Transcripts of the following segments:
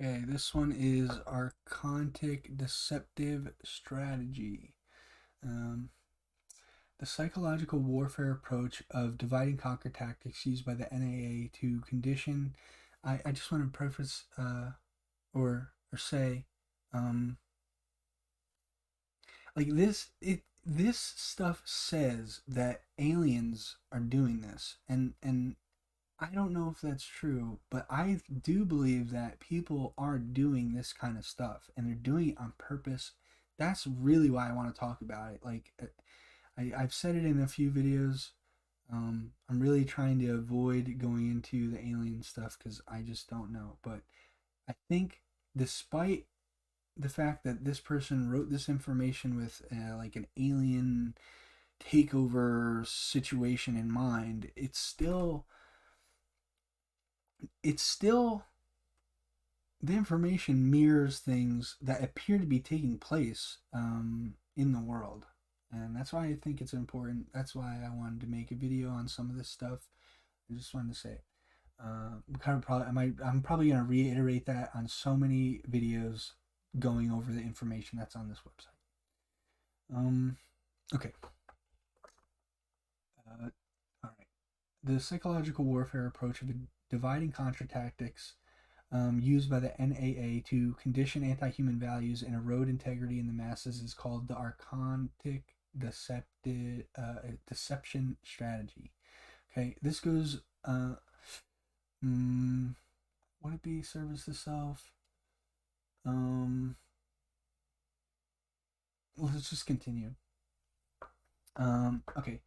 Okay, this one is Archontic Deceptive Strategy. Um, the psychological warfare approach of divide and conquer tactics used by the NAA to condition. I just want to preface or say, um, like this stuff says that aliens are doing this, and I don't know if that's true, but I do believe that people are doing this kind of stuff and they're doing it on purpose. That's really why I want to talk about it. Like, I've said it in a few videos. I'm really trying to avoid going into the alien stuff because I just don't know. But I think, despite the fact that this person wrote this information with like an alien takeover situation in mind, it's still the information mirrors things that appear to be taking place in the world. And that's why I think it's important. That's why I wanted to make a video on some of this stuff. I just wanted to say it. I'm probably going to reiterate that on so many videos going over the information that's on this website. Okay. All right. The psychological warfare approach of divide and conquer tactics used by the NAA to condition anti-human values and erode integrity in the masses is called the Archontic deception strategy. Okay, this goes. Would it be service to self? Let's just continue. Okay,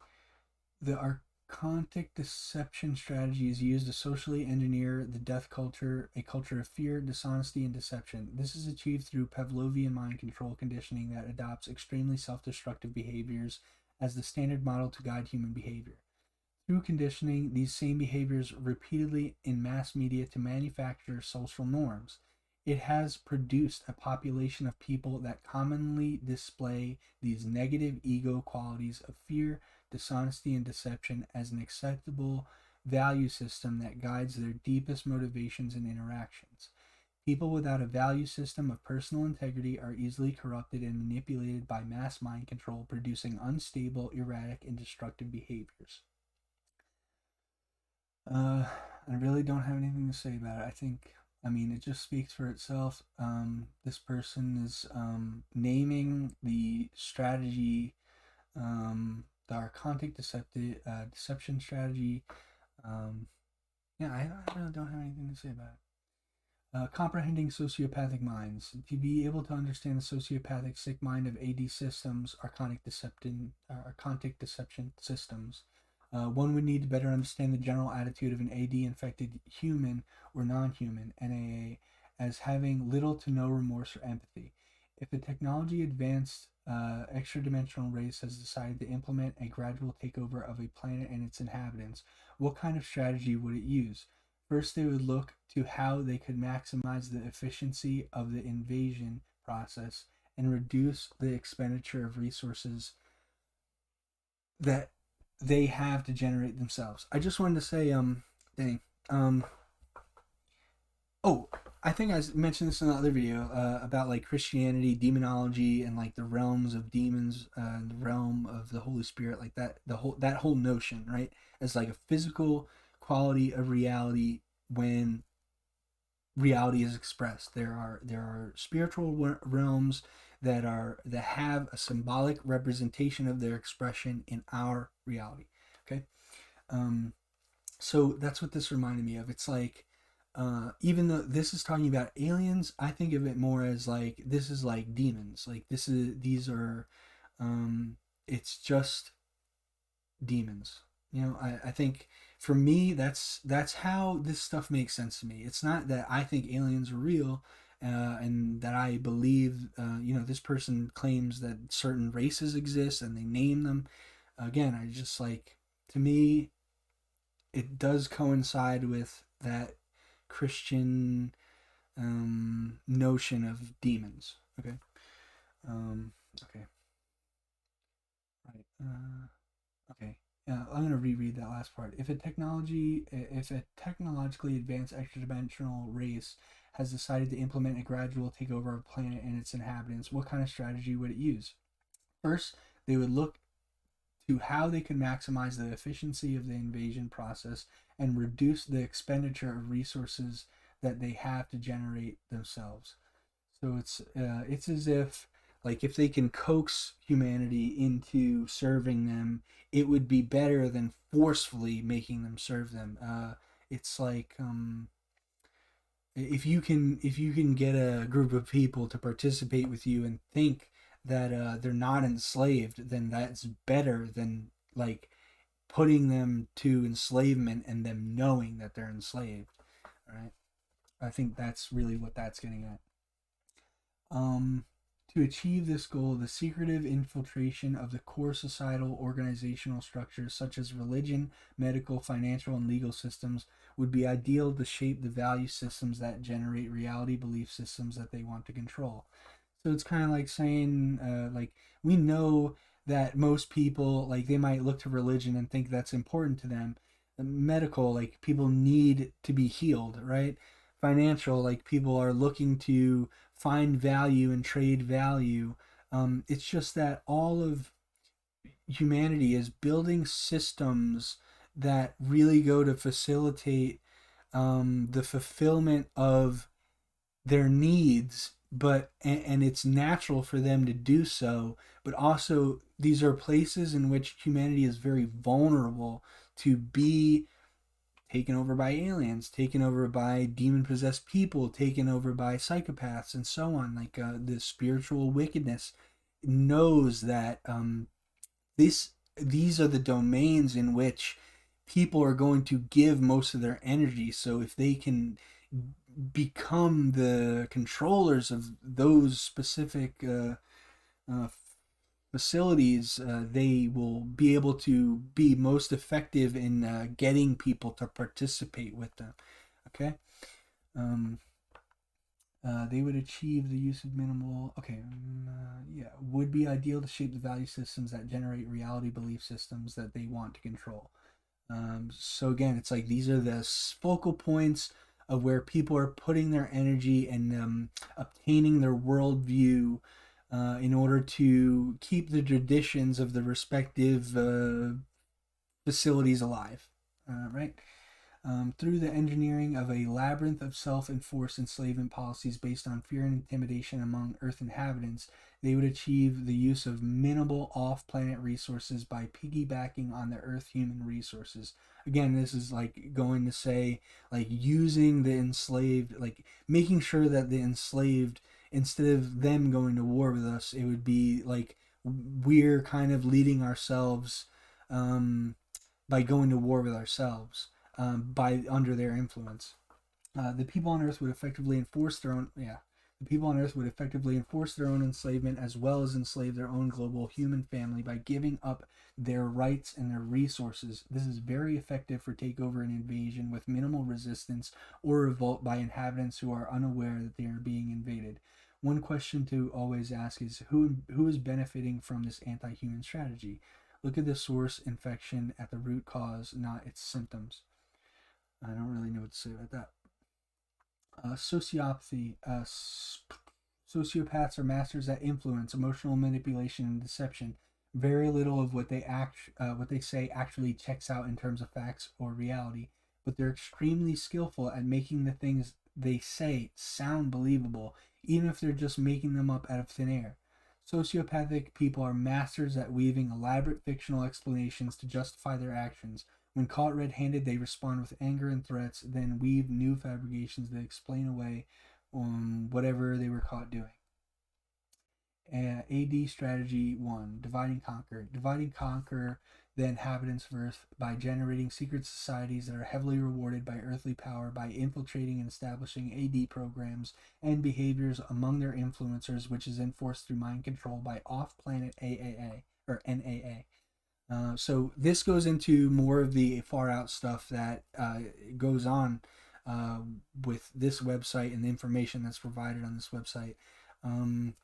the Archontic deception strategy is used to socially engineer the death culture, a culture of fear, dishonesty, and deception. This is achieved through Pavlovian mind control conditioning that adopts extremely self destructive behaviors as the standard model to guide human behavior. Through conditioning these same behaviors repeatedly in mass media to manufacture social norms, it has produced a population of people that commonly display these negative ego qualities of fear, dishonesty, and deception as an acceptable value system that guides their deepest motivations and interactions. People without a value system of personal integrity are easily corrupted and manipulated by mass mind control, producing unstable, erratic, and destructive behaviors. I really don't have anything to say about it. I mean, it just speaks for itself. This person is naming the strategy, the Archontic deception strategy. Um, yeah, I really don't have anything to say about it. Comprehending sociopathic minds. To be able to understand the sociopathic sick mind of AD systems, Archontic deception systems, one would need to better understand the general attitude of an AD infected human or non human NAA as having little to no remorse or empathy. If a technology advanced extra dimensional race has decided to implement a gradual takeover of a planet and its inhabitants, what kind of strategy would it use? First, they would look to how they could maximize the efficiency of the invasion process and reduce the expenditure of resources that they have to generate themselves. I just wanted to say, dang, um, oh, I think I mentioned this in another video about like Christianity, demonology, and like the realms of demons, and the realm of the Holy Spirit, like that whole notion, right? As like a physical quality of reality when reality is expressed. There are spiritual realms that have a symbolic representation of their expression in our reality. Okay, um, so that's what this reminded me of. It's like even though this is talking about aliens, I think of it more as like this is like demons. Like these are um, it's just demons. I think for me that's how this stuff makes sense to me. It's not that I think aliens are real, and that I believe this person claims that certain races exist and they name them. Again, I just like, to me it does coincide with that Christian notion of demons. Okay. Um, okay. Right. Okay. I'm going to reread that last part. If a technologically advanced extra-dimensional race has decided to implement a gradual takeover of a planet and its inhabitants, what kind of strategy would it use? First, they would look to how they could maximize the efficiency of the invasion process and reduce the expenditure of resources that they have to generate themselves. So it's as if, like, if they can coax humanity into serving them, it would be better than forcefully making them serve them. It's like, if you can get a group of people to participate with you and think that they're not enslaved, then that's better than, like, putting them to enslavement and them knowing that they're enslaved. All right, I think that's really what that's getting at. Um, to achieve this goal, the secretive infiltration of the core societal organizational structures such as religion, medical, financial, and legal systems would be ideal to shape the value systems that generate reality belief systems that they want to control. So it's kind of like saying, like, we know that most people, like, they might look to religion and think that's important to them. Medical, like, people need to be healed, right? Financial, like, people are looking to find value and trade value. It's just that all of humanity is building systems that really go to facilitate the fulfillment of their needs, but and it's natural for them to do so, but also these are places in which humanity is very vulnerable to be taken over by aliens, taken over by demon possessed people, taken over by psychopaths, and so on. Like, the spiritual wickedness knows that this these are the domains in which people are going to give most of their energy. So if they can become the controllers of those specific uh, facilities, they will be able to be most effective in getting people to participate with them. Okay. Um, they would achieve the use of minimal. Okay, yeah, would be ideal to shape the value systems that generate reality belief systems that they want to control. So again, it's like these are the focal points of where people are putting their energy and obtaining their worldview in order to keep the traditions of the respective facilities alive. Right? Through the engineering of a labyrinth of self enforced enslavement policies based on fear and intimidation among Earth inhabitants, they would achieve the use of minimal off planet resources by piggybacking on the Earth human resources. Again, this is like going to say, like, using the enslaved, like, making sure that the enslaved, instead of them going to war with us, it would be like we're kind of leading ourselves um, by going to war with ourselves by under their influence. The people on Earth would effectively enforce their own The people on Earth would effectively enforce their own enslavement as well as enslave their own global human family by giving up their rights and their resources. This is very effective for takeover and invasion with minimal resistance or revolt by inhabitants who are unaware that they are being invaded. One question to always ask is who is benefiting from this anti-human strategy? Look at the source infection at the root cause, not its symptoms. I don't really know what to say about that. Sociopathy. Sociopaths are masters at influence, emotional manipulation, and deception. Very little of what they say actually checks out in terms of facts or reality, but they're extremely skillful at making the things they say sound believable, even if they're just making them up out of thin air. Sociopathic people are masters at weaving elaborate fictional explanations to justify their actions. When caught red handed, they respond with anger and threats, then weave new fabrications that explain away whatever they were caught doing. AD Strategy 1 Divide and Conquer. Divide and conquer the inhabitants of Earth by generating secret societies that are heavily rewarded by earthly power by infiltrating and establishing AD programs and behaviors among their influencers, which is enforced through mind control by off planet AAA or NAA. So this goes into more of the far out stuff that goes on uh, with this website and the information that's provided on this website. Um,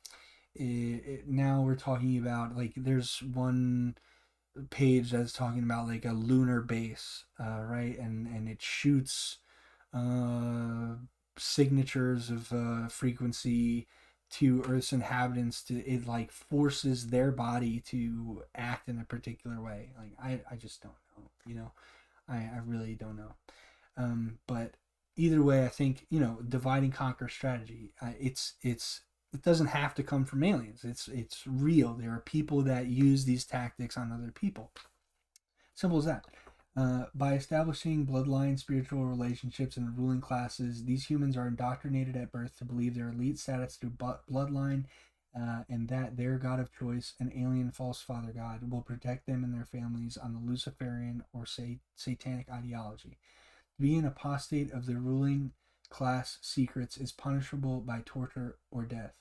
now we're talking about, like, there's one. page that's talking about like a lunar base, right? And it shoots uh, signatures of frequency to Earth's inhabitants. To it like forces their body to act in a particular way. Like I just don't know. I really don't know. But either way, I think divide and conquer strategy. It doesn't have to come from aliens. It's real. There are people that use these tactics on other people. Simple as that. By establishing bloodline spiritual relationships in the ruling classes, these humans are indoctrinated at birth to believe their elite status through bloodline, and that their god of choice, an alien false father god, will protect them and their families on the Luciferian or satanic ideology. Being apostate of the ruling class secrets is punishable by torture or death.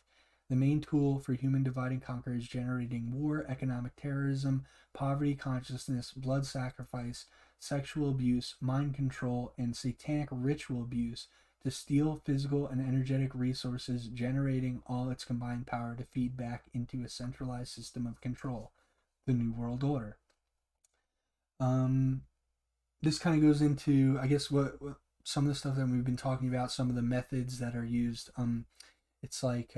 The main tool for human divide and conquer is generating war, economic terrorism, poverty consciousness, blood sacrifice, sexual abuse, mind control, and satanic ritual abuse to steal physical and energetic resources, generating all its combined power to feed back into a centralized system of control, the New World Order. Um, this kind of goes into, I guess, what some of the stuff that we've been talking about, some of the methods that are used. It's like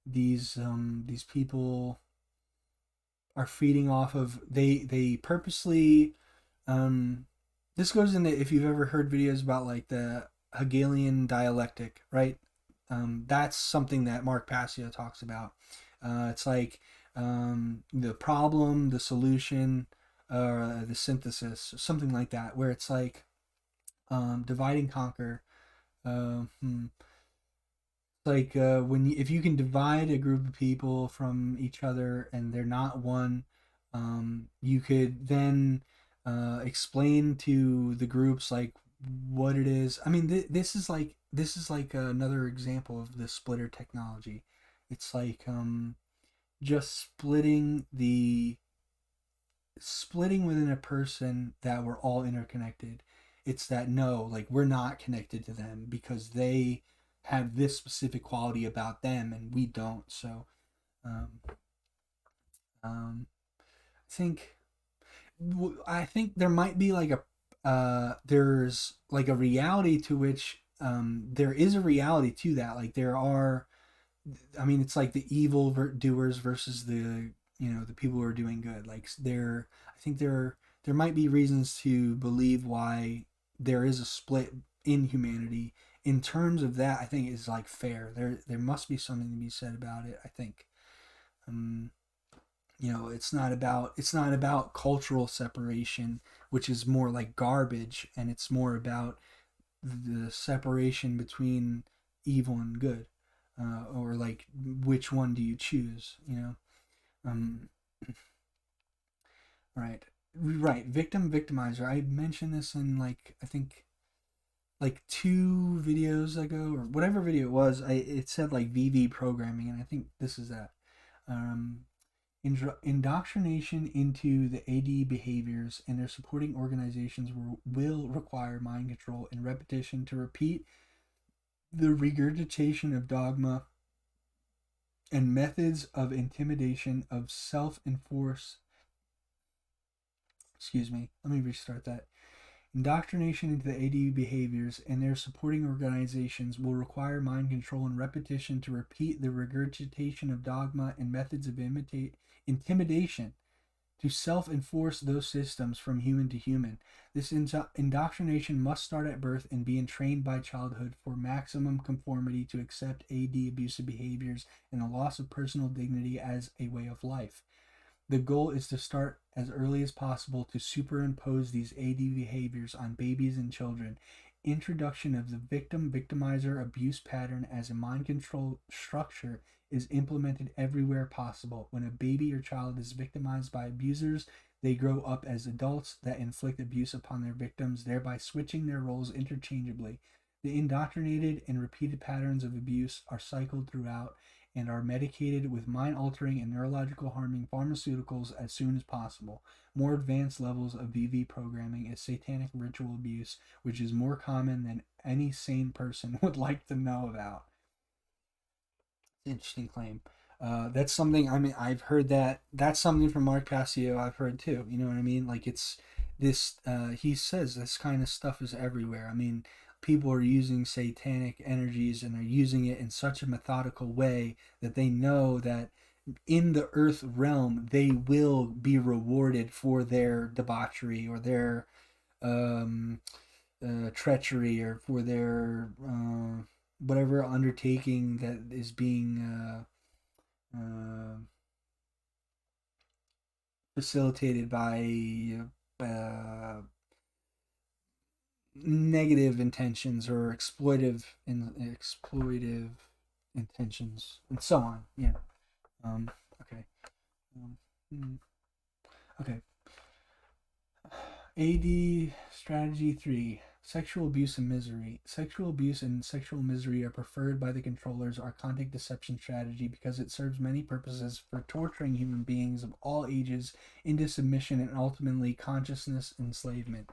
these people are feeding off of they purposely. Um, this goes into, if you've ever heard videos about like the Hegelian dialectic, right? That's something that Mark Passio talks about. It's like the problem, the solution, the synthesis, something like that, where it's like divide and conquer. Uh, hmm, like if you can divide a group of people from each other and they're not one, you could then explain to the groups like what it is. I mean, this is like another example of the splitter technology. It's like just splitting within a person that we're all interconnected. It's that no, like we're not connected to them because they have this specific quality about them and we don't. So um, um, I think I think there might be like a there's like a reality to which there is a reality to that. Like there are, I mean, it's like the evil doers versus the people who are doing good. Like I think there might be reasons to believe why there is a split in humanity. In terms of that, I think is like fair. There must be something to be said about it. I think. Um, it's not about cultural separation, which is more like garbage, and it's more about the separation between evil and good, or like which one do you choose? Um, right, right. Victim victimizer. I mentioned this in like I think like 2 videos ago or whatever video it was. It said like VV programming, and I think this is that. Um, Indoctrination into the AD behaviors and their supporting organizations will require mind control and repetition to repeat the regurgitation of dogma and methods of intimidation of self-enforce. Excuse me. Let me restart that. Indoctrination into the AD behaviors and their supporting organizations will require mind control and repetition to repeat the regurgitation of dogma and methods of intimidation to self enforce those systems from human to human. This indoctrination must start at birth and be entrained by childhood for maximum conformity to accept AD abusive behaviors and the loss of personal dignity as a way of life. The goal is to start as early as possible to superimpose these AD behaviors on babies and children. Introduction of the victim victimizer abuse pattern as a mind control structure is implemented everywhere possible. When a baby or child is victimized by abusers, they grow up as adults that inflict abuse upon their victims, thereby switching their roles interchangeably. The indoctrinated and repeated patterns of abuse are cycled throughout and are medicated with mind altering and neurological harming pharmaceuticals as soon as possible. More advanced levels of VV programming is satanic ritual abuse, which is more common than any sane person would like to know about. Interesting claim. That's something. I mean, I've heard that. That's something from Mark Passio. I've heard too. You know what I mean? Like it's this. He says this kind of stuff is everywhere. I mean, people are using satanic energies and are using it in such a methodical way that they know that in the earth realm they will be rewarded for their debauchery or their um, treachery or for their whatever undertaking that is being facilitated by uh, negative intentions or exploitive intentions and so on. Yeah. Okay. Um, hmm, okay. AD Strategy 3. Sexual abuse and misery. Sexual abuse and sexual misery are preferred by the controller's Archontic deception strategy because it serves many purposes for torturing human beings of all ages into submission and ultimately consciousness enslavement.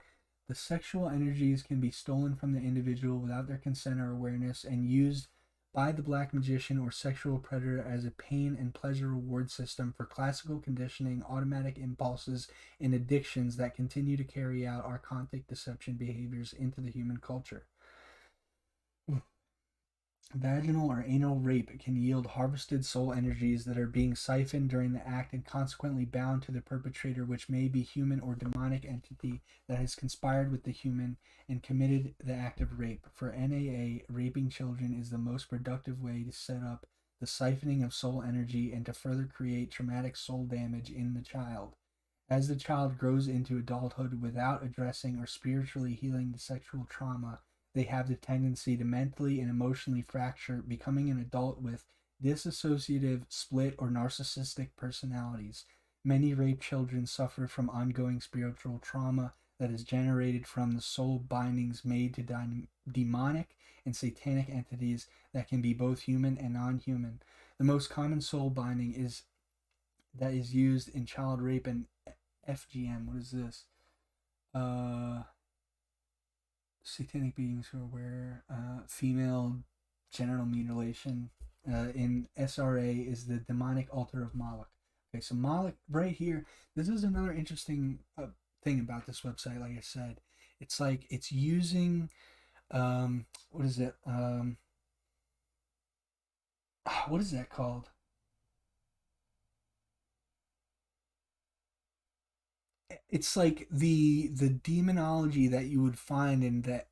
The sexual energies can be stolen from the individual without their consent or awareness and used by the black magician or sexual predator as a pain and pleasure reward system for classical conditioning, automatic impulses, and addictions that continue to carry out archontic deception behaviors into the human culture. Vaginal or anal rape can yield harvested soul energies that are being siphoned during the act and consequently bound to the perpetrator, which may be human or demonic entity that has conspired with the human and committed the act of rape. For NAA, raping children is the most productive way to set up the siphoning of soul energy and to further create traumatic soul damage in the child. As the child grows into adulthood without addressing or spiritually healing the sexual trauma, they have the tendency to mentally and emotionally fracture, becoming an adult with dissociative, split, or narcissistic personalities. Many rape children suffer from ongoing spiritual trauma that is generated from the soul bindings made to demonic and satanic entities that can be both human and non human. The most common soul binding is that is used in child rape and FGM. What is this? Uh, Satanic beings who are aware. Female genital mutilation. In SRA is the demonic altar of Moloch. Okay, so Moloch right here. This is another interesting thing about this website. Like I said, it's like it's using what is it? What is that called? It's like the demonology that you would find in the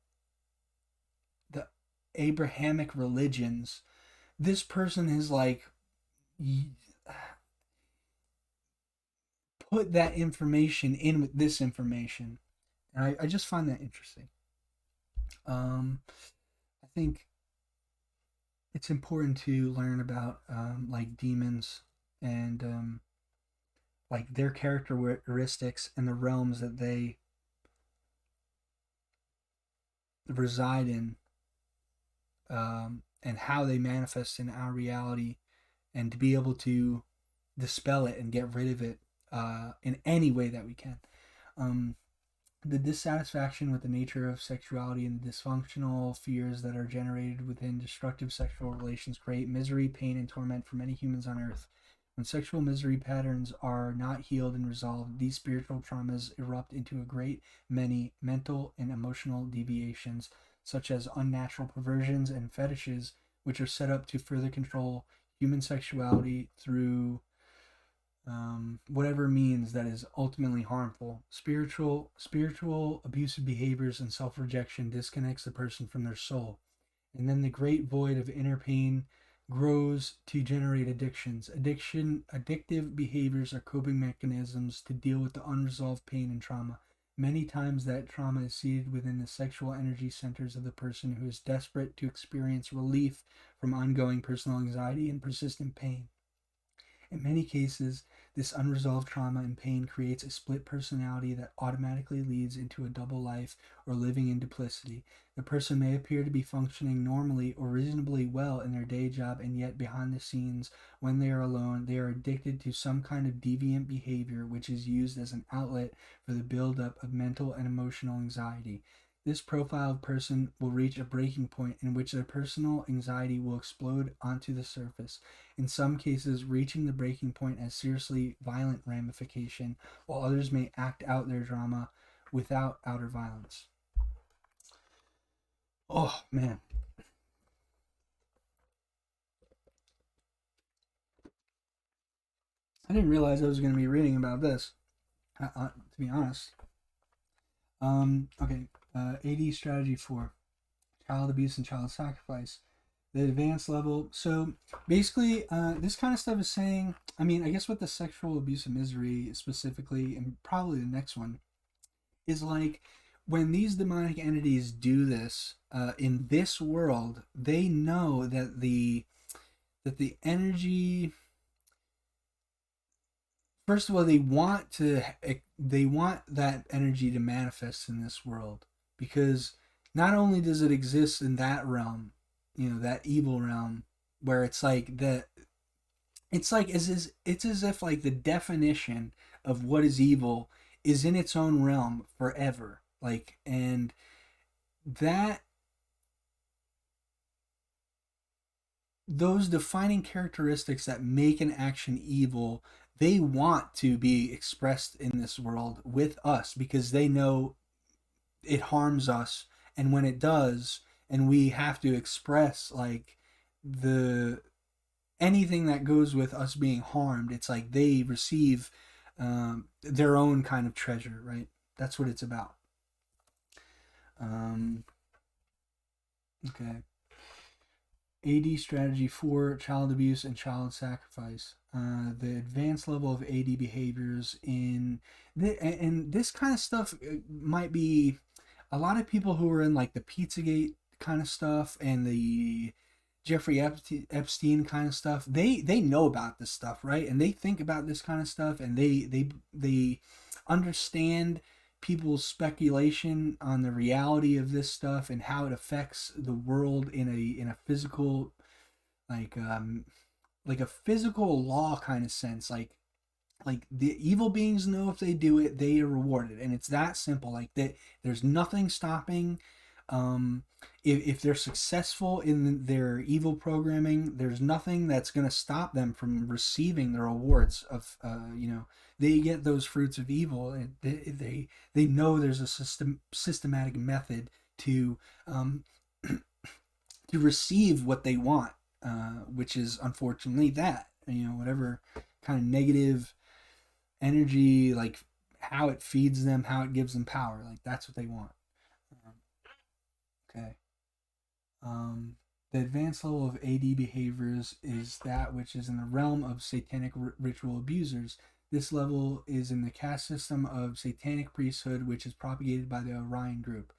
Abrahamic religions. This person has like put that information in with this information, and I just find that interesting. I think it's important to learn about like demons and like their characteristics and the realms that they reside in, and how they manifest in our reality, and to be able to dispel it and get rid of it in any way that we can. Um, the dissatisfaction with the nature of sexuality and the dysfunctional fears that are generated within destructive sexual relations create misery, pain, and torment for many humans on earth. When sexual misery patterns are not healed and resolved, these spiritual traumas erupt into a great many mental and emotional deviations, such as unnatural perversions and fetishes, which are set up to further control human sexuality through whatever means that is ultimately harmful. Spiritual abusive behaviors and self rejection disconnects the person from their soul, and then the great void of inner pain grows to generate addictions. Addictive behaviors are coping mechanisms to deal with the unresolved pain and trauma. Many times that trauma is seated within the sexual energy centers of the person who is desperate to experience relief from ongoing personal anxiety and persistent pain. In many cases, this unresolved trauma and pain creates a split personality that automatically leads into a double life or living in duplicity. The person may appear to be functioning normally or reasonably well in their day job, and yet behind the scenes, when they are alone, they are addicted to some kind of deviant behavior which is used as an outlet for the buildup of mental and emotional anxiety. This profiled person will reach a breaking point in which their personal anxiety will explode onto the surface. In some cases, reaching the breaking point has seriously violent ramification, while others may act out their drama without outer violence. Oh, man. I didn't realize I was going to be reading about this, to be honest. Okay, AD strategy 4, child abuse and child sacrifice. The advanced level. So basically, this kind of stuff is saying, I mean, I guess with the sexual abuse and misery specifically, and probably the next one, is like when these demonic entities do this in this world, they know that the energy, first of all, they want that energy to manifest in this world, because not only does it exist in that realm, that evil realm, where it's like it's as if like the definition of what is evil is in its own realm forever, like, and that those defining characteristics that make an action evil, they want to be expressed in this world with us, because they know it harms us, and when it does, and we have to express like the anything that goes with us being harmed, it's like they receive their own kind of treasure, right? That's what it's about. um, okay. AD strategy 4, child abuse and child sacrifice. The advanced level of AD behaviors and this kind of stuff might be a lot of people who are in like the Pizzagate kind of stuff and the Jeffrey Epstein kind of stuff. They know about this stuff, right? And they think about this kind of stuff, and they understand people's speculation on the reality of this stuff and how it affects the world in a physical, like like a physical law kind of sense, like the evil beings know if they do it, they are rewarded, and it's that simple. Like that, there's nothing stopping. If they're successful in their evil programming, there's nothing that's going to stop them from receiving the rewards of they get those fruits of evil, and they know there's a systematic method to to receive what they want, which is unfortunately that, whatever kind of negative energy, like how it feeds them, how it gives them power, like that's what they want. Um, okay. Um, the advanced level of AD behaviors is that which is in the realm of satanic ritual abusers. This level is in the caste system of satanic priesthood, which is propagated by the Orion group.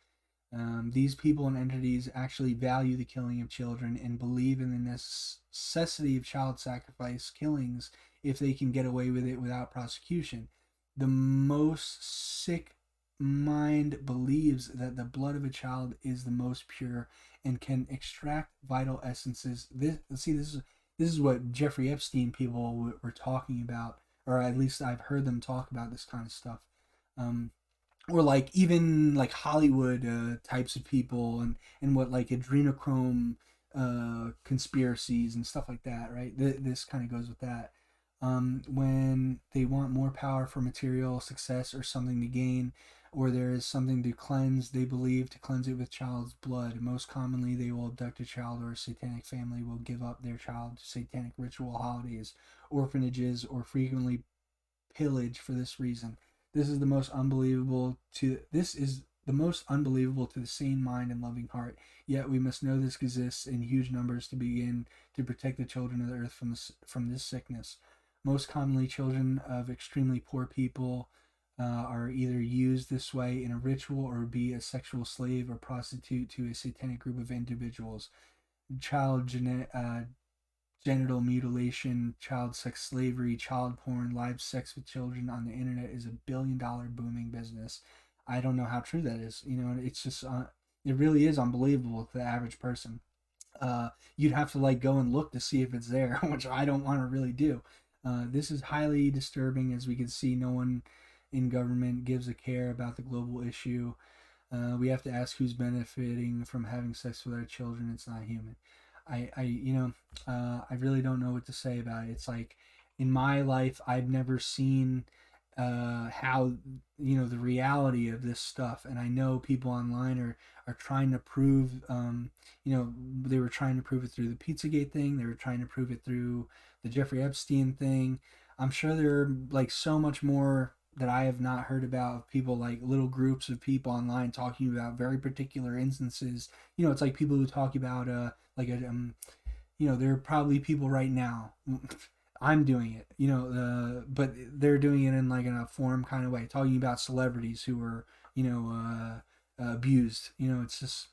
These people and entities actually value the killing of children and believe in the necessity of child sacrifice killings if they can get away with it without prosecution. The most sick mind believes that the blood of a child is the most pure and can extract vital essences. This is what Jeffrey Epstein people were talking about, or at least I've heard them talk about this kind of stuff. Um, or like even like Hollywood types of people, and what like adrenochrome conspiracies and stuff like that, right? This kind of goes with that. When they want more power for material success or something to gain, or there is something to cleanse, they believe to cleanse it with child's blood. Most commonly, they will abduct a child, or a satanic family will give up their child to satanic ritual holidays, orphanages, or frequently pillage for this reason. This is the most unbelievable to the sane mind and loving heart. Yet we must know this exists in huge numbers to begin to protect the children of the earth from this sickness. Most commonly, children of extremely poor people are either used this way in a ritual or be a sexual slave or prostitute to a satanic group of individuals. Child genital mutilation, child sex slavery, child porn, live sex with children on the internet is $1 billion booming business. I don't know how true that is. It's just it really is unbelievable to the average person. You'd have to like go and look to see if it's there, which I don't want to really do. This is highly disturbing, as we can see. No one in government gives a care about the global issue. We have to ask who's benefiting from having sex with our children. It's not human. I really don't know what to say about it. It's like in my life, I've never seen how the reality of this stuff, and I know people online are trying to prove. They were trying to prove it through the Pizzagate thing. They were trying to prove it through the Jeffrey Epstein thing. I'm sure there are like so much more that I have not heard about of people, like little groups of people online talking about very particular instances. It's like people who talk about there are probably people right now. I'm doing it, but they're doing it in like in a forum kind of way, talking about celebrities who were, abused. It's just,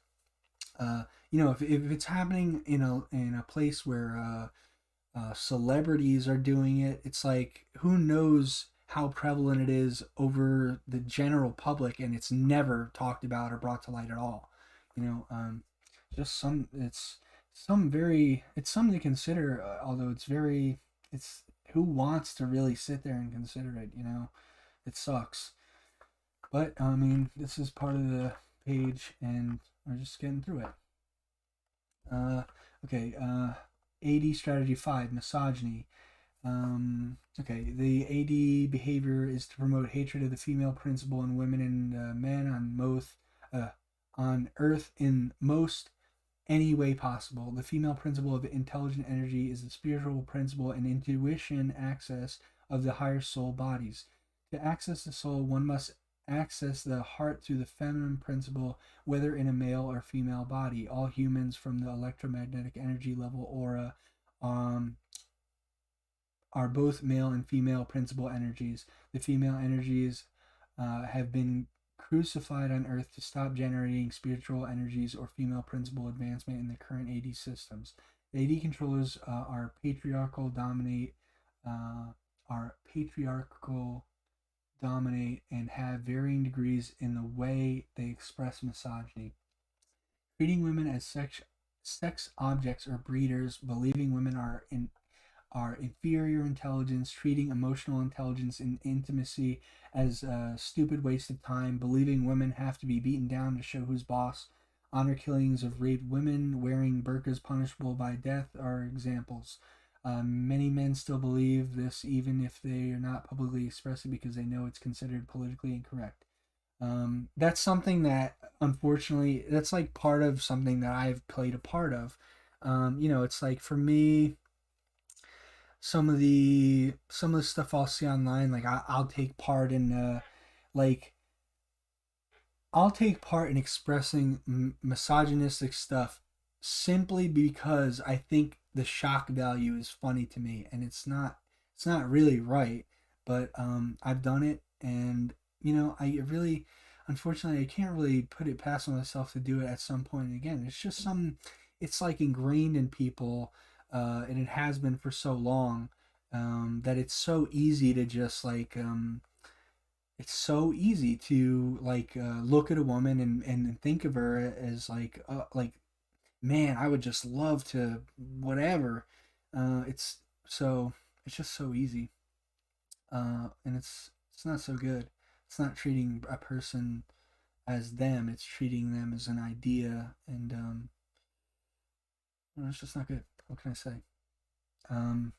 if it's happening in a place where celebrities are doing it, it's like who knows how prevalent it is over the general public, and it's never talked about or brought to light at all. You know, just some it's something to consider. Although it's who wants to really sit there and consider it. It sucks. But I mean, this is part of the page, and we're just getting through it. Uh, okay. AD strategy 5, misogyny. Okay, the AD behavior is to promote hatred of the female principle in women and men uh, on Earth in most any way possible. The female principle of intelligent energy is the spiritual principle and intuition access of the higher soul bodies. To access the soul, one must access the heart through the feminine principle, whether in a male or female body. All humans, from the electromagnetic energy level aura, um, are both male and female principal energies. The female energies have been crucified on Earth to stop generating spiritual energies or female principal advancement in the current AD systems. The AD controllers uh, are patriarchal, dominate, and have varying degrees in the way they express misogyny. Treating women as sex objects or breeders, believing women are inferior intelligence, treating emotional intelligence and intimacy as a stupid waste of time, believing women have to be beaten down to show who's boss, honor killings of raped women, wearing burqas punishable by death are examples. Many men still believe this even if they are not publicly expressing it because they know it's considered politically incorrect. That's something that, unfortunately, that's like part of something that I've played a part of. It's like for me, some of the stuff I'll see online, like I'll take part in like I'll take part in expressing misogynistic stuff simply because I think the shock value is funny to me, and it's not really right, but I've done it, and I really, unfortunately, I can't really put it past myself to do it at some point again. It's like ingrained in people, and it has been for so long, that it's so easy to just like it's so easy to like look at a woman and think of her as like man, I would just love to whatever. It's so it's just so easy, and it's not so good. It's not treating a person as them. It's treating them as an idea, and it's just not good. What can I say? Um,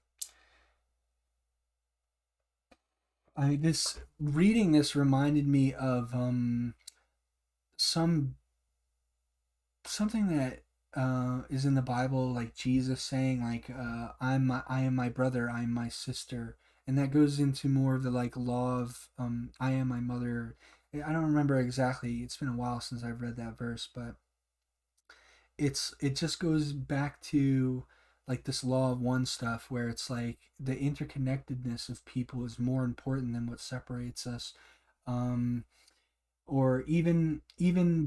I this reading this reminded me of some something that is in the Bible, like Jesus saying, like I am my brother, I am my sister, and that goes into more of the like law of I am my mother. I don't remember exactly. It's been a while since I've read that verse, but it just goes back to like this law of one stuff where it's like the interconnectedness of people is more important than what separates us. Um, or even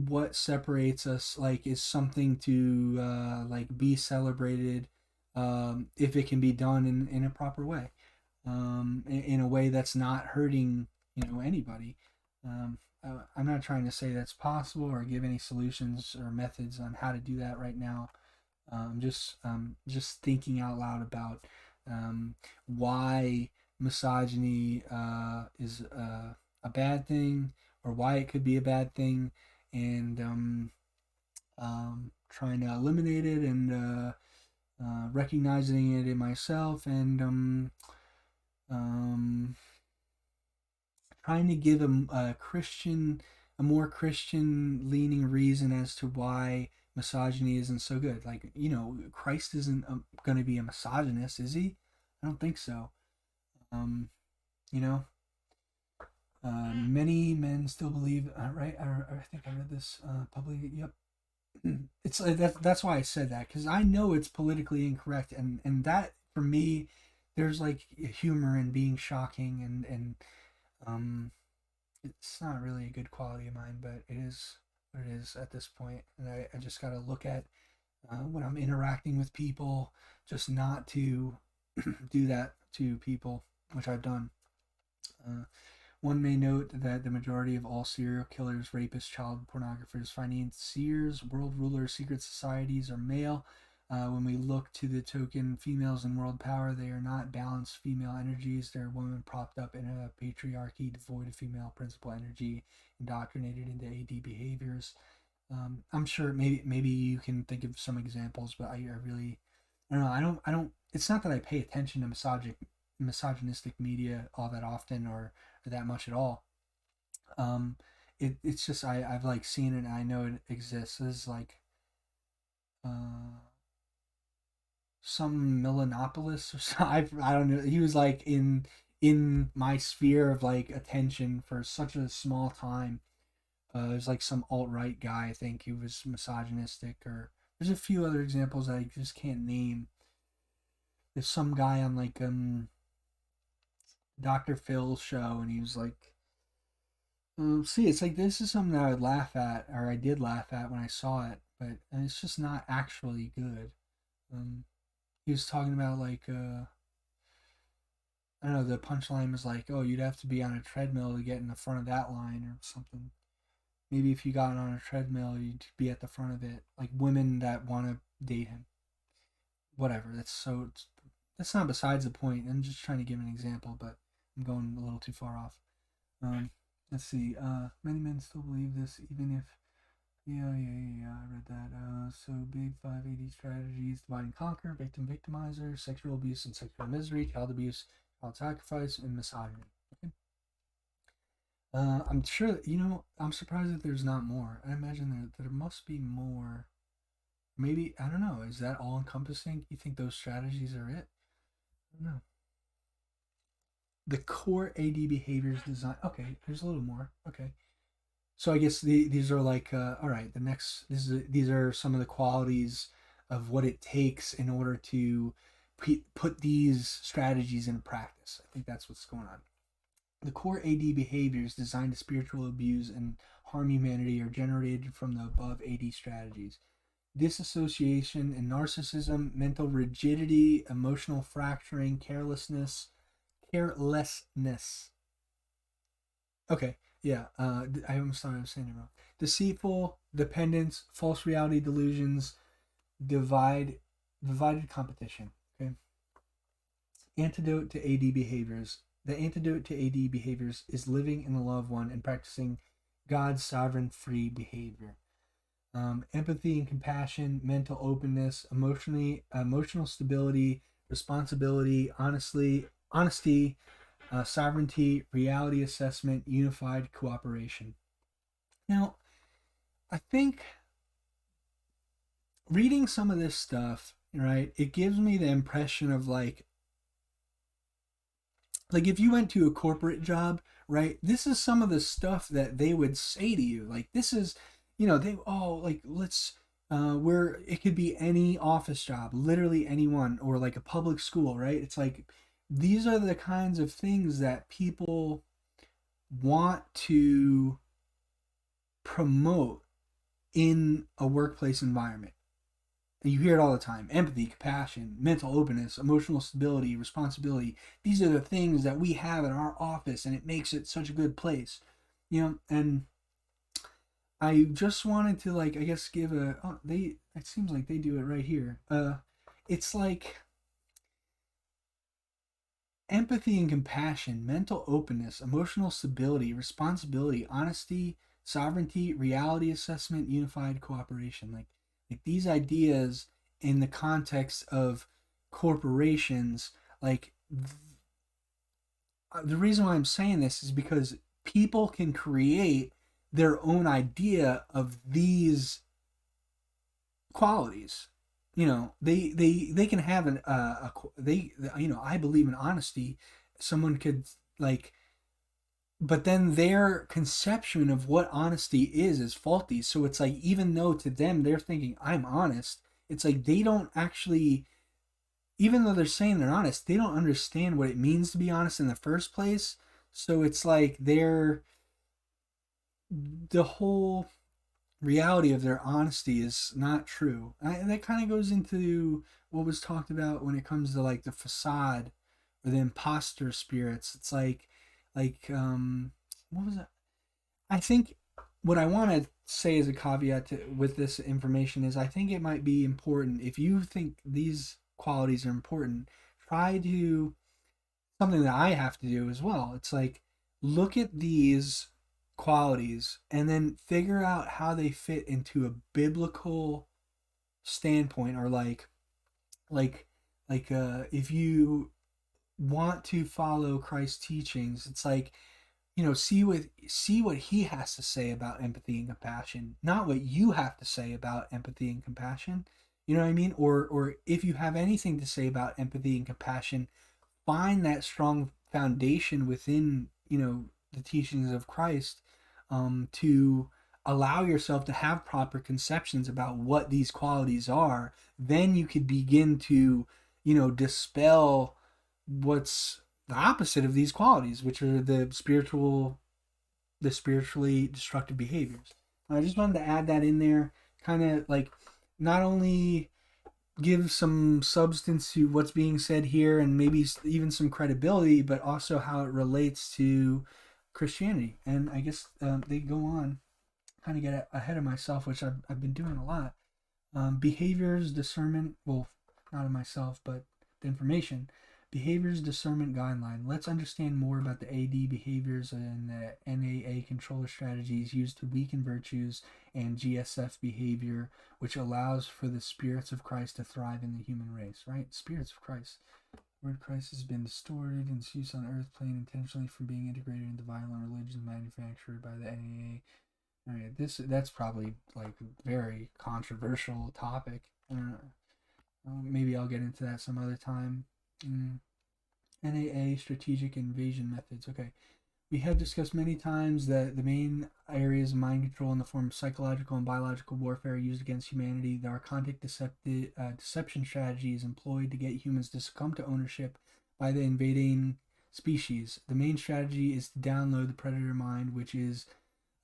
what separates us like is something to like be celebrated, if it can be done in a proper way, in a way that's not hurting anybody. I'm not trying to say that's possible or give any solutions or methods on how to do that right now. Just thinking out loud about why misogyny is a bad thing, or why it could be a bad thing, and trying to eliminate it, and recognizing it in myself, and um, trying to give a more Christian leaning reason as to why misogyny isn't so good. Like, Christ isn't going to be a misogynist, is he? I don't think so. Um, you know, many men still believe, right? I think I read this publicly. Yep. It's like that's why I said that, because I know it's politically incorrect, and that for me, there's like humor in being shocking, and um, it's not really a good quality of mine, but it is what it is at this point, and I just got to look at when I'm interacting with people, just not to do that to people, which I've done. Uh, One may note that the majority of all serial killers, rapists, child pornographers, financiers, world rulers, secret societies are male. When we look to the token females in world power, they are not balanced female energies. They're women propped up in a patriarchy devoid of female principal energy, indoctrinated into AD behaviors. I'm sure maybe you can think of some examples, but I really I don't know. I don't. It's not that I pay attention to misogynistic media all that often, or that much at all. Um, it's just I've like seen it, and I know it exists. This is like uh, some Milanopolis or something. I don't know. He was like in my sphere of like attention for such a small time. There's like some alt right guy. I think he was misogynistic, or there's a few other examples that I just can't name. There's some guy on like Dr. Phil's show, and he was like, see, it's like this is something that I would laugh at, or I did laugh at when I saw it, but it's just not actually good. Um, he was talking about like, I don't know, the punchline was like, oh, you'd have to be on a treadmill to get in the front of that line or something. Maybe if you got on a treadmill, you'd be at the front of it. Like women that want to date him. Whatever. That's not besides the point. I'm just trying to give an example, but I'm going a little too far off. Um, let's see. Many men still believe this, even if. Yeah. I read that. So big five AD strategies: divide and conquer, victimizer, sexual abuse and sexual misery, child abuse, child sacrifice, and misogyny. Okay. I'm sure. I'm surprised that there's not more. I imagine there must be more. Maybe I don't know. Is that all encompassing? You think those strategies are it? I don't know. The core AD behaviors design. Okay, there's a little more. Okay, so I guess these are like all right. These are some of the qualities of what it takes in order to put these strategies in practice. I think that's what's going on. The core AD behaviors designed to spiritual abuse and harm humanity are generated from the above AD strategies: disassociation and narcissism, mental rigidity, emotional fracturing, carelessness. Okay, yeah. I almost thought I was saying it wrong. Deceitful, dependence, false reality delusions, divide, divided competition. Okay. Antidote to AD behaviors. The antidote to AD behaviors is living in the loved one and practicing God's sovereign free behavior. Empathy and compassion, mental openness, emotional stability, responsibility, honesty, sovereignty, reality assessment, unified cooperation. Now, I think reading some of this stuff, right, it gives me the impression of like if you went to a corporate job, right, this is some of the stuff that they would say to you. Like this is, they like let's where it could be any office job, literally anyone, or like a public school, right? It's like these are the kinds of things that people want to promote in a workplace environment. And you hear it all the time: empathy, compassion, mental openness, emotional stability, responsibility. These are the things that we have in our office, and it makes it such a good place. And I just wanted to, like, I guess give it seems like they do it right here. It's like empathy and compassion, mental openness, emotional stability, responsibility, honesty, sovereignty, reality assessment, unified cooperation. Like these ideas in the context of corporations, like the reason why I'm saying this is because people can create their own idea of these qualities. They can have they I believe in honesty. Someone could like, but then their conception of what honesty is faulty. So it's like, even though to them they're thinking I'm honest, it's like they don't actually, even though they're saying they're honest, they don't understand what it means to be honest in the first place. So it's like the whole reality of their honesty is not true. And that kind of goes into what was talked about when it comes to like the facade or the imposter spirits. It's what was it? I think what I want to say as a caveat with this information is I think it might be important, if you think these qualities are important, try to, something that I have to do as well. It's like, look at these qualities and then figure out how they fit into a biblical standpoint, or like if you want to follow Christ's teachings, it's like, see what he has to say about empathy and compassion, not what you have to say about empathy and compassion. You know what I mean? Or if you have anything to say about empathy and compassion, find that strong foundation within the teachings of Christ, to allow yourself to have proper conceptions about what these qualities are. Then you could begin to dispel what's the opposite of these qualities, which are the spiritually destructive behaviors. I just wanted to add that in there, kind of like, not only give some substance to what's being said here and maybe even some credibility, but also how it relates to Christianity. And I guess they go on, kind of get ahead of myself, which I've been doing a lot. Behaviors discernment, well, not of myself, but the information. Behaviors discernment guideline. Let's understand more about the AD behaviors and the NAA controller strategies used to weaken virtues, and GSF behavior, which allows for the spirits of Christ to thrive in the human race, right? Spirits of Christ. The word Christ has been distorted and its use on earth plane intentionally from being integrated into violent religions manufactured by the NAA. All right, that's probably like a very controversial topic. Maybe I'll get into that some other time. NAA strategic invasion methods. Okay, we have discussed many times that the main areas of mind control in the form of psychological and biological warfare used against humanity. The Archontic deception strategy is employed to get humans to succumb to ownership by the invading species. The main strategy is to download the predator mind, which is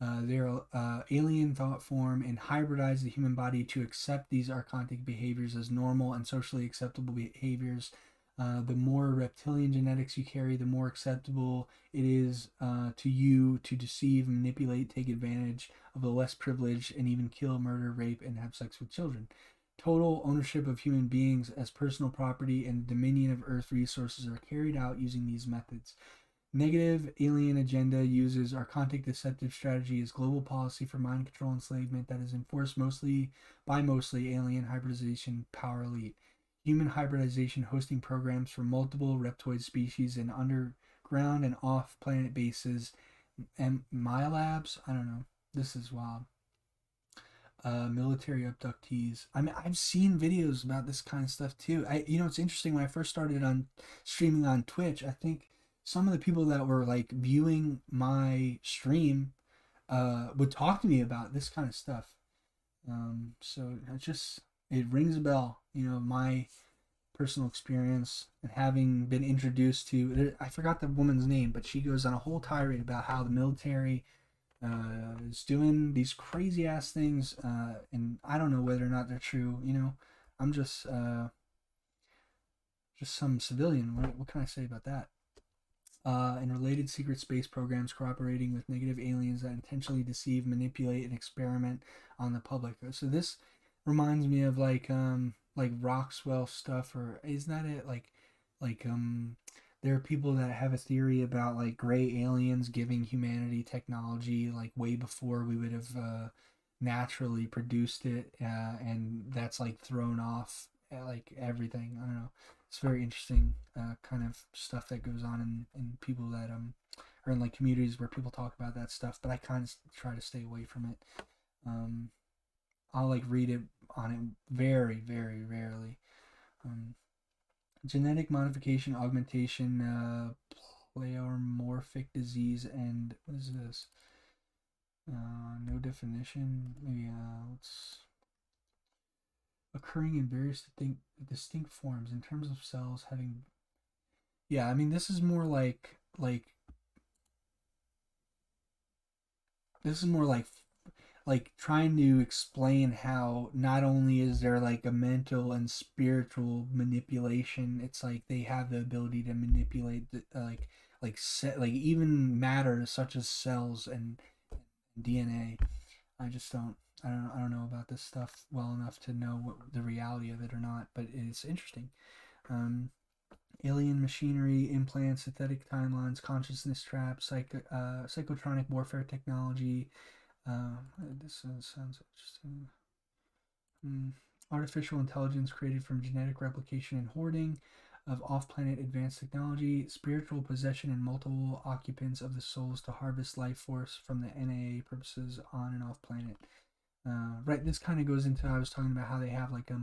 their alien thought form, and hybridize the human body to accept these archontic behaviors as normal and socially acceptable behaviors. The more reptilian genetics you carry, the more acceptable it is to you to deceive, manipulate, take advantage of the less privileged, and even kill, murder, rape, and have sex with children. Total ownership of human beings as personal property and dominion of Earth resources are carried out using these methods. Negative alien agenda uses Archontic deceptive strategy as global policy for mind control enslavement that is enforced mostly alien hybridization power elite. Human hybridization hosting programs for multiple reptoid species in underground and off-planet bases and labs. I don't know. This is wild. Military abductees. I mean, I've seen videos about this kind of stuff too. It's interesting. When I first started on streaming on Twitch, I think some of the people that were like viewing my stream would talk to me about this kind of stuff. So it rings a bell. My personal experience and having been introduced to. I forgot the woman's name, but she goes on a whole tirade about how the military is doing these crazy ass things, and I don't know whether or not they're true. I'm just some civilian. What can I say about that? And related secret space programs cooperating with negative aliens that intentionally deceive, manipulate, and experiment on the public. So this reminds me of like Rockwell stuff, or isn't that it? Like there are people that have a theory about like gray aliens giving humanity technology like way before we would have naturally produced it, and that's like thrown off like everything. I don't know. It's very interesting kind of stuff that goes on in people that or in like communities where people talk about that stuff. But I kind of try to stay away from it. Um, I'll like read it on it very very rarely. Um, Genetic modification, augmentation, pleomorphic disease, and what is this? No definition. Maybe it's occurring in various distinct forms in terms of cells having. Yeah, I mean this is more this is more like trying to explain how not only is there like a mental and spiritual manipulation, it's like they have the ability to manipulate like even matter such as cells and DNA. I don't know about this stuff well enough to know what the reality of it or not, but it's interesting. Um, Alien machinery, implants, synthetic timelines, consciousness traps, psychotronic warfare technology. This sounds interesting. Mm. Artificial intelligence created from genetic replication and hoarding of off planet advanced technology, spiritual possession and multiple occupants of the souls to harvest life force from the NAA purposes on and off planet. Right, this kind of goes into I was talking about how they have like a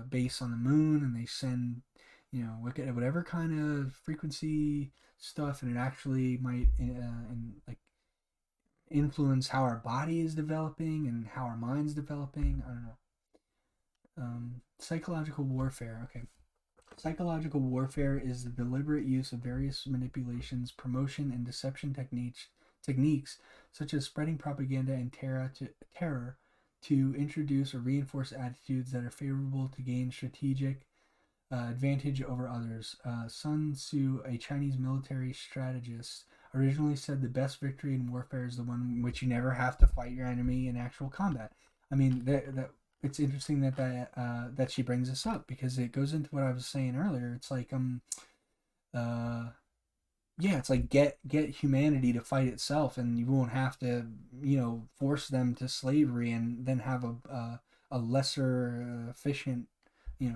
base on the moon and they send whatever kind of frequency stuff, and it actually might like influence how our body is developing and how our mind's developing. I don't know. Psychological warfare. Okay. Psychological warfare is the deliberate use of various manipulations, promotion, and deception techniques such as spreading propaganda and terror to introduce or reinforce attitudes that are favorable to gain strategic advantage over others. Sun Tzu, a Chinese military strategist, originally said the best victory in warfare is the one in which you never have to fight your enemy in actual combat. I mean, that it's interesting that she brings this up because it goes into what I was saying earlier. It's like uh yeah, it's like get humanity to fight itself, and you won't have to force them to slavery and then have a lesser efficient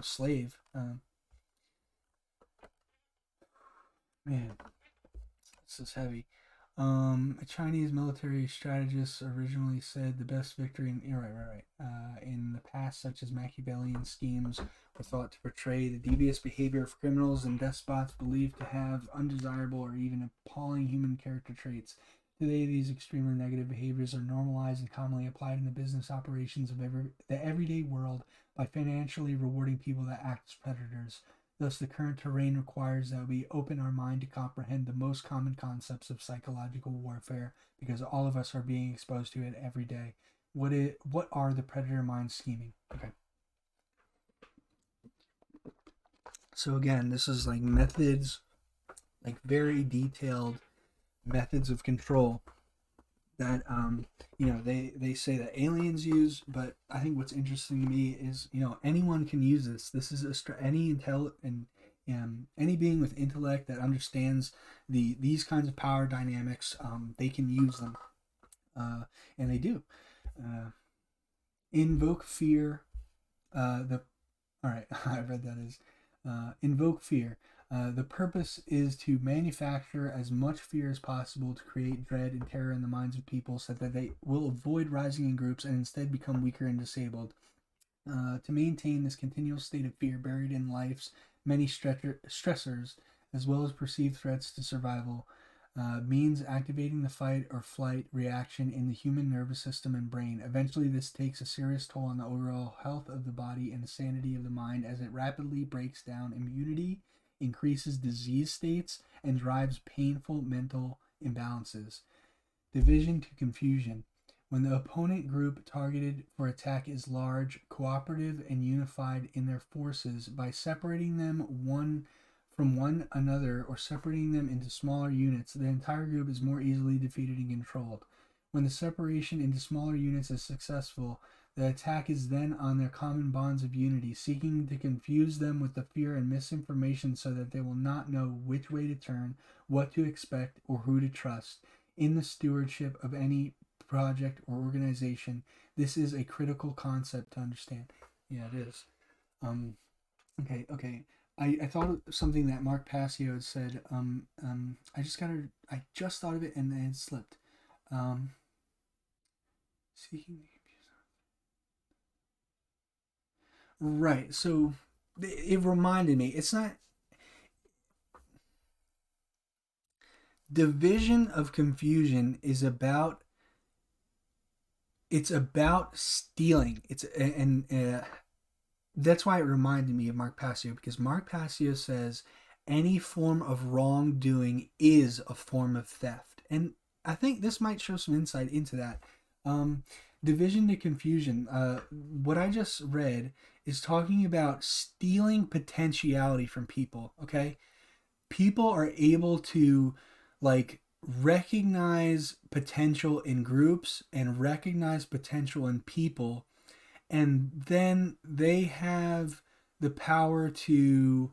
slave. Man, this is heavy. A Chinese military strategist originally said the best victory in in the past, such as Machiavellian schemes, were thought to portray the devious behavior of criminals and despots believed to have undesirable or even appalling human character traits. Today, these extremely negative behaviors are normalized and commonly applied in the business operations of the everyday world by financially rewarding people that act as predators. Thus, the current terrain requires that we open our mind to comprehend the most common concepts of psychological warfare because all of us are being exposed to it every day. What are the predator minds scheming? Okay. So again, this is like methods, like very detailed methods of control that they say that aliens use, but I think what's interesting to me is anyone can use this. This is any being with intellect that understands these kinds of power dynamics. They can use them, and they do. Invoke fear. The All right, I read that as invoke fear. The purpose is to manufacture as much fear as possible to create dread and terror in the minds of people so that they will avoid rising in groups and instead become weaker and disabled. To maintain this continual state of fear buried in life's many stressors, as well as perceived threats to survival, means activating the fight or flight reaction in the human nervous system and brain. Eventually, this takes a serious toll on the overall health of the body and the sanity of the mind as it rapidly breaks down immunity, increases disease states, and drives painful mental imbalances. Division to confusion. When the opponent group targeted for attack is large, cooperative, and unified in their forces, by separating them from one another or separating them into smaller units, the entire group is more easily defeated and controlled. When the separation into smaller units is successful, The attack is then on their common bonds of unity, seeking to confuse them with the fear and misinformation so that they will not know which way to turn, what to expect, or who to trust. In the stewardship of any project or organization, this is a critical concept to understand. Yeah, it is. Um, okay. I thought of something that Mark Passio had said. I just thought of it and then it slipped. Um, seeking. Right. So it reminded me. It's not division of confusion is about. It's about stealing. It's and that's why it reminded me of Mark Passio, because Mark Passio says any form of wrongdoing is a form of theft, and I think this might show some insight into that. Um, Division to confusion. What I just read is talking about stealing potentiality from people. Okay, people are able to like recognize potential in groups and recognize potential in people, and then they have the power to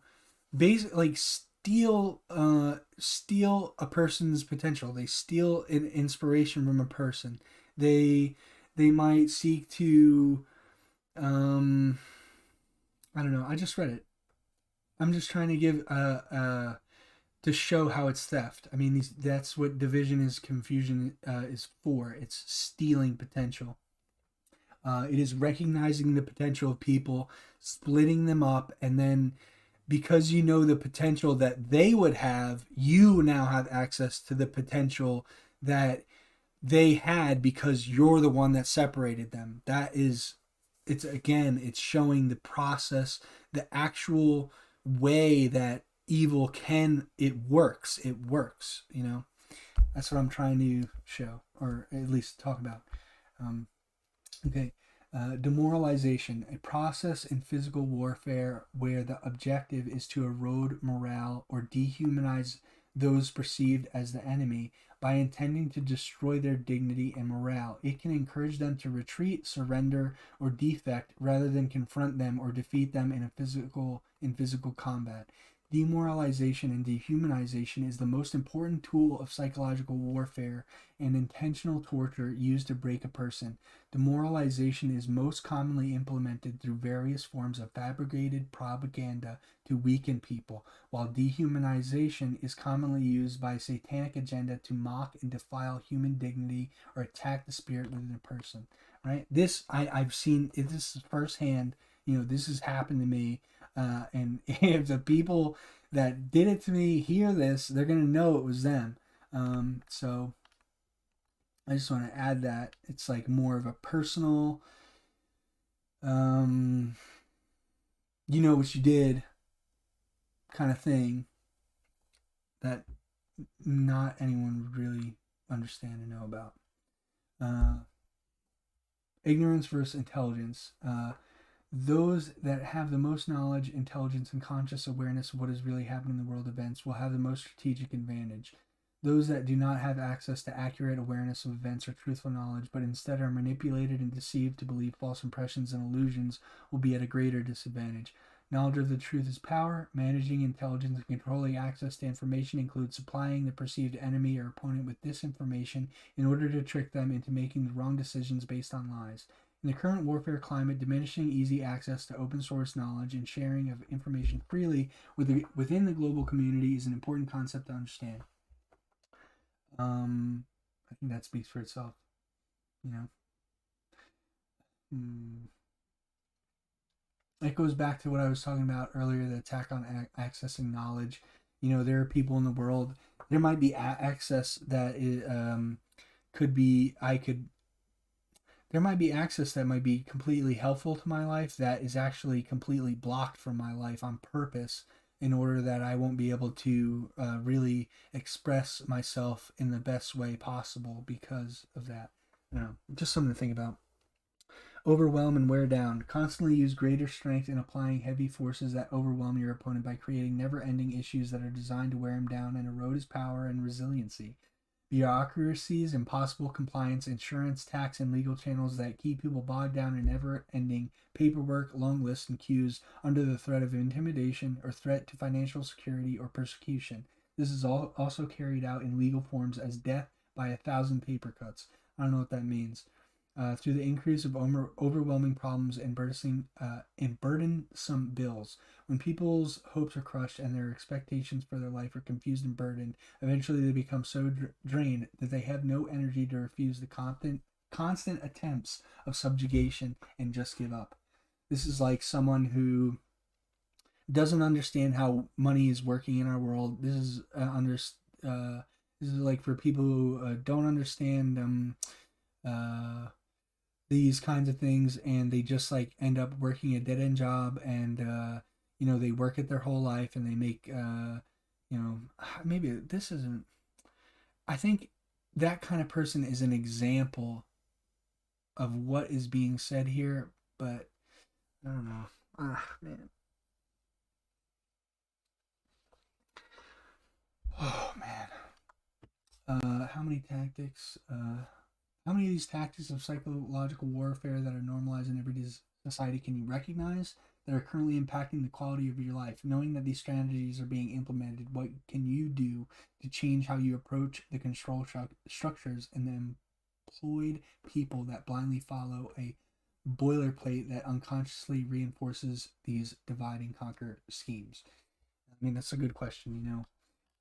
basically like steal a person's potential. They steal an inspiration from a person. they they might seek to um I don't know, I just read it. I'm just trying to give to show how it's theft. I mean, that's what division is confusion is for. It's stealing potential. It is recognizing the potential of people, splitting them up, and then because you know the potential that they would have, you now have access to the potential that they had because you're the one that separated them. That is, it's again, it's showing the process, the actual way that evil can, it works. It works, you know? That's what I'm trying to show, or at least talk about. Um, Okay. Demoralization, a process in physical warfare where the objective is to erode morale or dehumanize those perceived as the enemy by intending to destroy their dignity and morale. It can encourage them to retreat, surrender, or defect rather than confront them or defeat them in physical combat. Demoralization and dehumanization is the most important tool of psychological warfare and intentional torture used to break a person. Demoralization is most commonly implemented through various forms of fabricated propaganda to weaken people, while dehumanization is commonly used by a satanic agenda to mock and defile human dignity or attack the spirit within a person. Right? I've seen it. This is firsthand. You know, this has happened to me. And if the people that did it to me hear this, they're gonna know it was them. So I just want to add that it's like more of a personal, um, you know what you did kind of thing that not anyone would really understand and know about. Uh, Ignorance versus intelligence. Those that have the most knowledge, intelligence, and conscious awareness of what is really happening in the world events will have the most strategic advantage. Those that do not have access to accurate awareness of events or truthful knowledge, but instead are manipulated and deceived to believe false impressions and illusions, will be at a greater disadvantage. Knowledge of the truth is power. Managing intelligence and controlling access to information includes supplying the perceived enemy or opponent with disinformation in order to trick them into making the wrong decisions based on lies. In the current warfare climate, diminishing easy access to open source knowledge and sharing of information freely within the global community is an important concept to understand. I think that speaks for itself. You know, it goes back to what I was talking about earlier: the attack on accessing knowledge. You know, there are people in the world. There might be access that could be. I could There might be access that might be completely helpful to my life that is actually completely blocked from my life on purpose in order that I won't be able to really express myself in the best way possible because of that. You know, just something to think about. Overwhelm and wear down. Constantly use greater strength in applying heavy forces that overwhelm your opponent by creating never ending issues that are designed to wear him down and erode his power and resiliency. bureaucracies, impossible compliance, insurance, tax, and legal channels that keep people bogged down in never ending paperwork, long lists, and queues under the threat of intimidation or threat to financial security or persecution. This is also carried out in legal forms as death by 1,000 paper cuts. I don't know what that means. Through the increase of overwhelming problems and burdensome bills. When people's hopes are crushed and their expectations for their life are confused and burdened, eventually they become so drained that they have no energy to refuse the constant attempts of subjugation and just give up. This is like someone who doesn't understand how money is working in our world. This is like for people who don't understand uh, these kinds of things, and they just like end up working a dead end job, and they work it their whole life, and they make maybe this isn't. I think that kind of person is an example of what is being said here, but I don't know. Man. Oh man. How many tactics? How many of these tactics of psychological warfare that are normalized in everyday society can you recognize that are currently impacting the quality of your life? Knowing that these strategies are being implemented, what can you do to change how you approach the control structures and the employed people that blindly follow a boilerplate that unconsciously reinforces these divide and conquer schemes? I mean, that's a good question.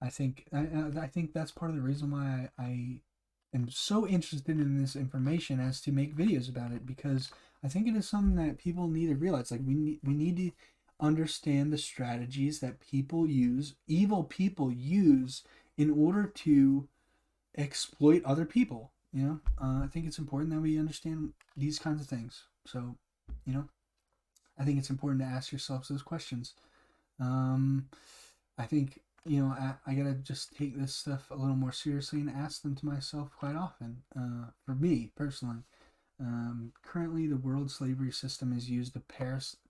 I think that's part of the reason why I am so interested in this information as to make videos about it, because I think it is something that people need to realize. Like we need to understand the strategies that evil people use in order to exploit other people. I think it's important that we understand these kinds of things. So, you know, I think it's important to ask yourselves those questions. Um, I think I gotta just take this stuff a little more seriously and ask them to myself quite often. For me personally, currently the world slavery system is used to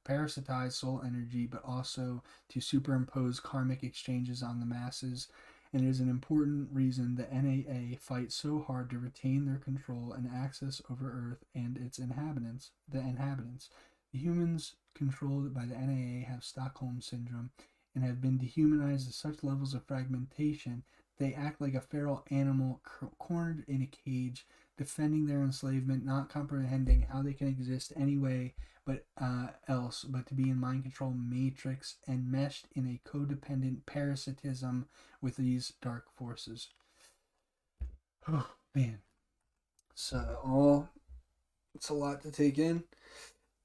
parasitize soul energy, but also to superimpose karmic exchanges on the masses. And it is an important reason the NAA fights so hard to retain their control and access over Earth and its inhabitants. The humans controlled by the NAA have Stockholm syndrome and have been dehumanized to such levels of fragmentation they act like a feral animal cornered in a cage, defending their enslavement, not comprehending how they can exist anyway but to be in mind control matrix and meshed in a codependent parasitism with these dark forces. Oh man, it's a lot to take in.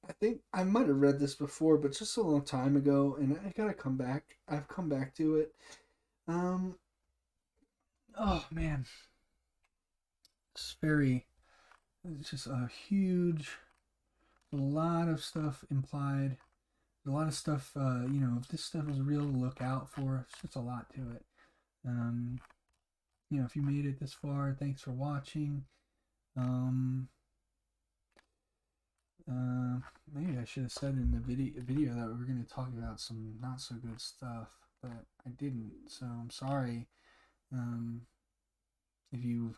I think I might have read this before, but just a long time ago, and I gotta come back. I've come back to it. Um, oh man, it's very, it's just a huge, a lot of stuff implied. A lot of stuff, if this stuff is real to look out for, it's just a lot to it. Um, if you made it this far, thanks for watching. Um, Maybe I should have said in the video that we were going to talk about some not so good stuff, but I didn't. So I'm sorry. Um, if you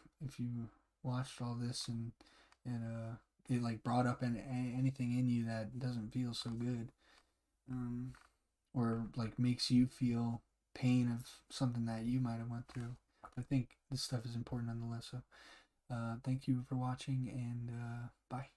watched all this and it like brought up anything in you that doesn't feel so good, um, or like makes you feel pain of something that you might have went through. I think this stuff is important nonetheless. So thank you for watching, and bye.